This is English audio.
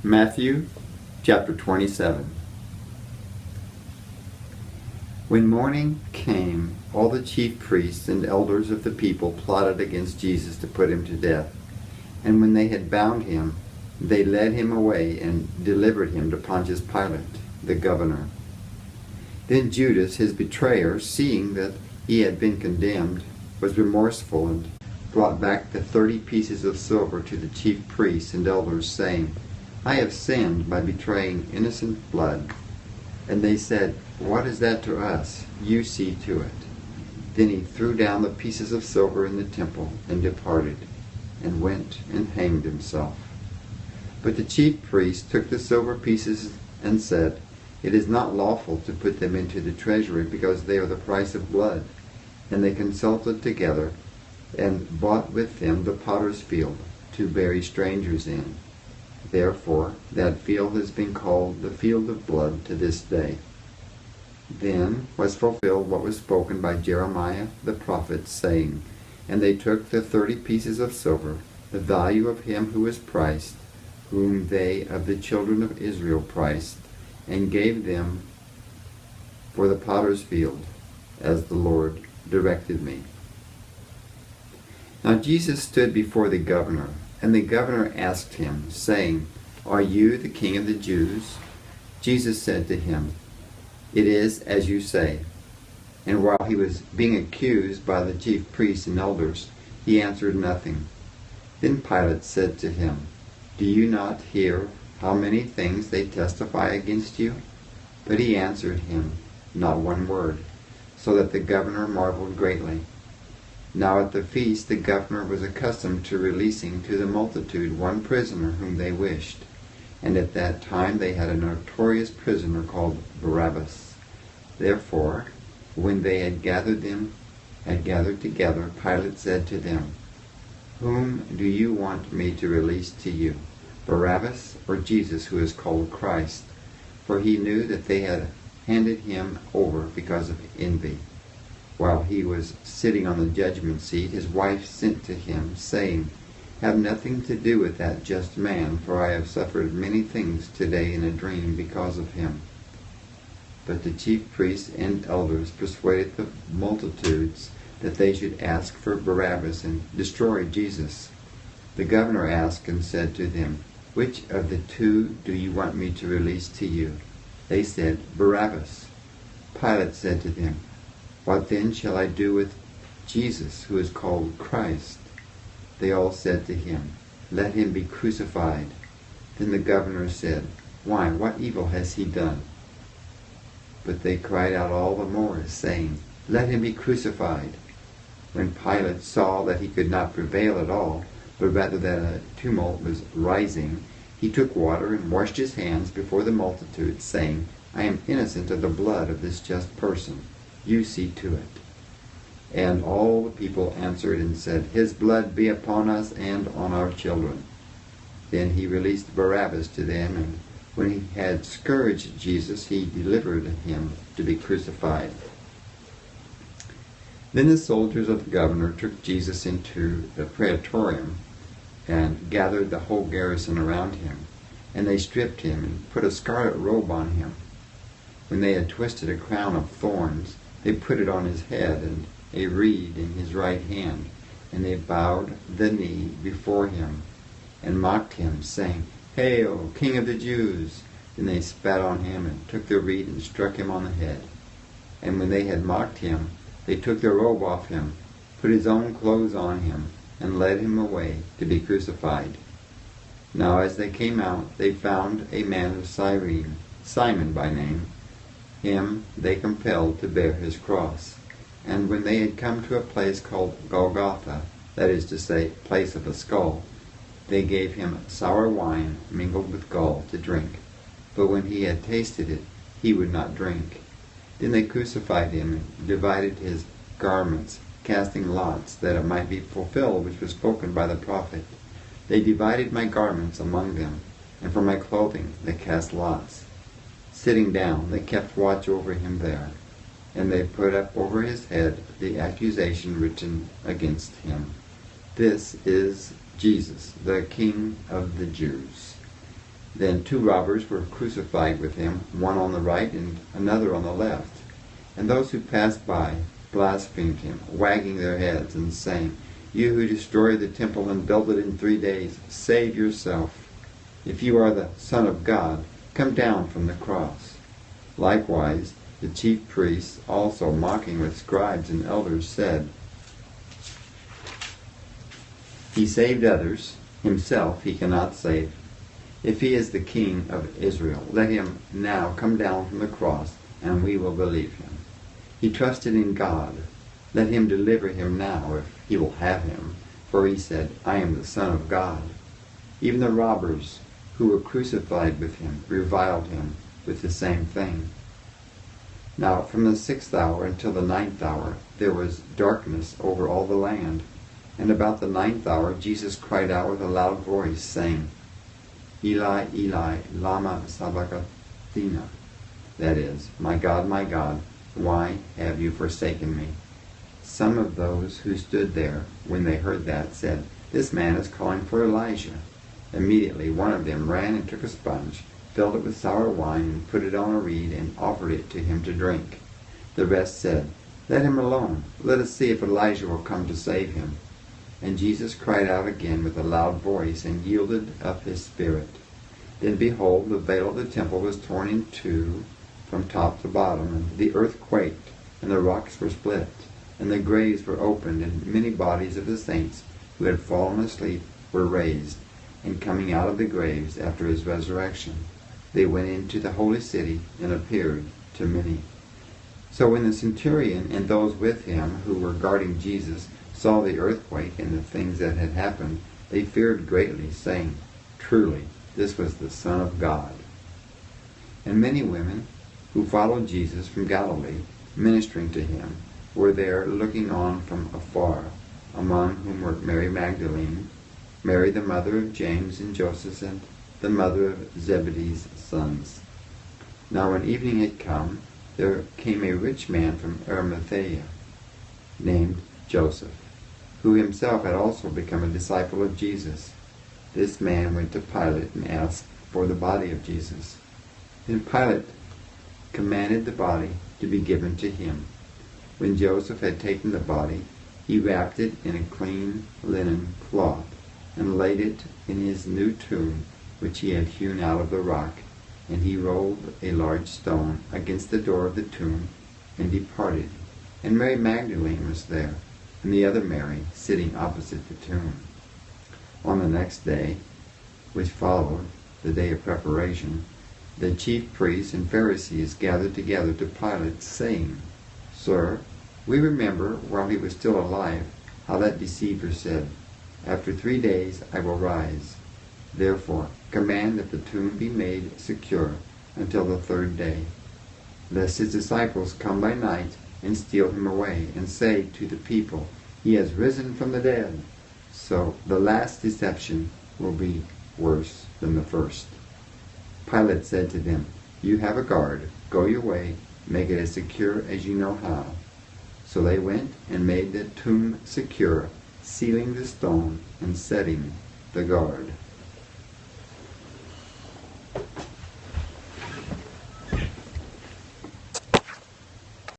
Matthew chapter 27. When morning came, all the chief priests and elders of the people plotted against Jesus to put him to death. And when they had bound him, they led him away and delivered him to Pontius Pilate, the governor. Then Judas, his betrayer, seeing that he had been condemned, was remorseful and brought back the 30 pieces of silver to the chief priests and elders, saying, I have sinned by betraying innocent blood. And they said, What is that to us? You see to it. Then he threw down the pieces of silver in the temple and departed, and went and hanged himself. But the chief priests took the silver pieces and said, It is not lawful to put them into the treasury, because they are the price of blood. And they consulted together, and bought with them the potter's field, to bury strangers in. Therefore that field has been called the field of blood to this day. Then was fulfilled what was spoken by Jeremiah the prophet, saying, And they took the 30 pieces of silver, the value of him who was priced, whom they of the children of Israel priced, and gave them for the potter's field, as the Lord directed me. Now Jesus stood before the governor, and the governor asked him, saying, Are you the king of the Jews? Jesus said to him, It is as you say. And while he was being accused by the chief priests and elders, he answered nothing. Then Pilate said to him, Do you not hear how many things they testify against you? But he answered him not one word, so that the governor marveled greatly. Now at the feast the governor was accustomed to releasing to the multitude one prisoner whom they wished. And at that time they had a notorious prisoner called Barabbas. Therefore, when they had gathered together, Pilate said to them, Whom do you want me to release to you, Barabbas or Jesus, who is called Christ? For he knew that they had handed him over because of envy. While he was sitting on the judgment seat, his wife sent to him, saying, Have nothing to do with that just man, for I have suffered many things today in a dream because of him. But the chief priests and elders persuaded the multitudes that they should ask for Barabbas and destroy Jesus. The governor asked and said to them, Which of the two do you want me to release to you? They said, Barabbas. Pilate said to them, What then shall I do with Jesus, who is called Christ? They all said to him, Let him be crucified. Then the governor said, Why, what evil has he done? But they cried out all the more, saying, Let him be crucified. When Pilate saw that he could not prevail at all, but rather that a tumult was rising, he took water and washed his hands before the multitude, saying, I am innocent of the blood of this just person. You see to it. And all the people answered and said, His blood be upon us and on our children. Then he released Barabbas to them, and when he had scourged Jesus, he delivered him to be crucified. Then the soldiers of the governor took Jesus into the praetorium and gathered the whole garrison around him. And they stripped him and put a scarlet robe on him. When they had twisted a crown of thorns, they put it on his head and a reed in his right hand. And they bowed the knee before him and mocked him, saying, Hail, King of the Jews! Then they spat on him and took the reed and struck him on the head. And when they had mocked him, they took the robe off him, put his own clothes on him, and led him away to be crucified. Now as they came out, they found a man of Cyrene, Simon by name. Him they compelled to bear his cross. And when they had come to a place called Golgotha, that is to say, place of a skull, they gave him sour wine mingled with gall to drink. But when he had tasted it, he would not drink. Then they crucified him and divided his garments, casting lots, that it might be fulfilled which was spoken by the prophet. They divided my garments among them, and for my clothing they cast lots. Sitting down, they kept watch over him there, and they put up over his head the accusation written against him. This is Jesus, the King of the Jews. Then 2 robbers were crucified with him, one on the right and another on the left. And those who passed by blasphemed him, wagging their heads and saying, "You who destroy the temple and build it in 3 days, save yourself. If you are the Son of God, come down from the cross." Likewise, the chief priests also, mocking with scribes and elders, said, "He saved others, himself he cannot save. If he is the King of Israel, let him now come down from the cross, and we will believe him. He trusted in God. Let him deliver him now, if he will have him. For he said, 'I am the Son of God.'" Even the robbers who were crucified with him reviled him with the same thing. Now from the 6th hour until the 9th hour there was darkness over all the land. And about the 9th hour Jesus cried out with a loud voice, saying, "Eli, Eli, lama sabachthani?" That is, my God, why have you forsaken me?" Some of those who stood there, when they heard that, said, "This man is calling for Elijah." Immediately one of them ran and took a sponge, filled it with sour wine, and put it on a reed, and offered it to him to drink. The rest said, "Let him alone. Let us see if Elijah will come to save him." And Jesus cried out again with a loud voice, and yielded up his spirit. Then behold, the veil of the temple was torn in two from top to bottom, and the earth quaked, and the rocks were split, and the graves were opened, and many bodies of the saints who had fallen asleep were raised. And coming out of the graves after his resurrection, they went into the holy city and appeared to many. So when the centurion and those with him who were guarding Jesus saw the earthquake and the things that had happened, they feared greatly, saying, "Truly, this was the Son of God." And many women who followed Jesus from Galilee, ministering to him, were there looking on from afar, among whom were Mary Magdalene, Mary the mother of James and Joseph, and the mother of Zebedee's sons. Now when evening had come, there came a rich man from Arimathea, named Joseph, who himself had also become a disciple of Jesus. This man went to Pilate and asked for the body of Jesus. Then Pilate commanded the body to be given to him. When Joseph had taken the body, he wrapped it in a clean linen cloth, and laid it in his new tomb, which he had hewn out of the rock. And he rolled a large stone against the door of the tomb, and departed. And Mary Magdalene was there, and the other Mary, sitting opposite the tomb. On the next day, which followed the day of preparation, the chief priests and Pharisees gathered together to Pilate, saying, "Sir, we remember, while he was still alive, how that deceiver said, 'After 3 days I will rise.' Therefore, command that the tomb be made secure until the 3rd day, lest his disciples come by night and steal him away, and say to the people, 'He has risen from the dead.' So the last deception will be worse than the first." Pilate said to them, "You have a guard. Go your way, make it as secure as you know how." So they went and made the tomb secure, sealing the stone and setting the guard.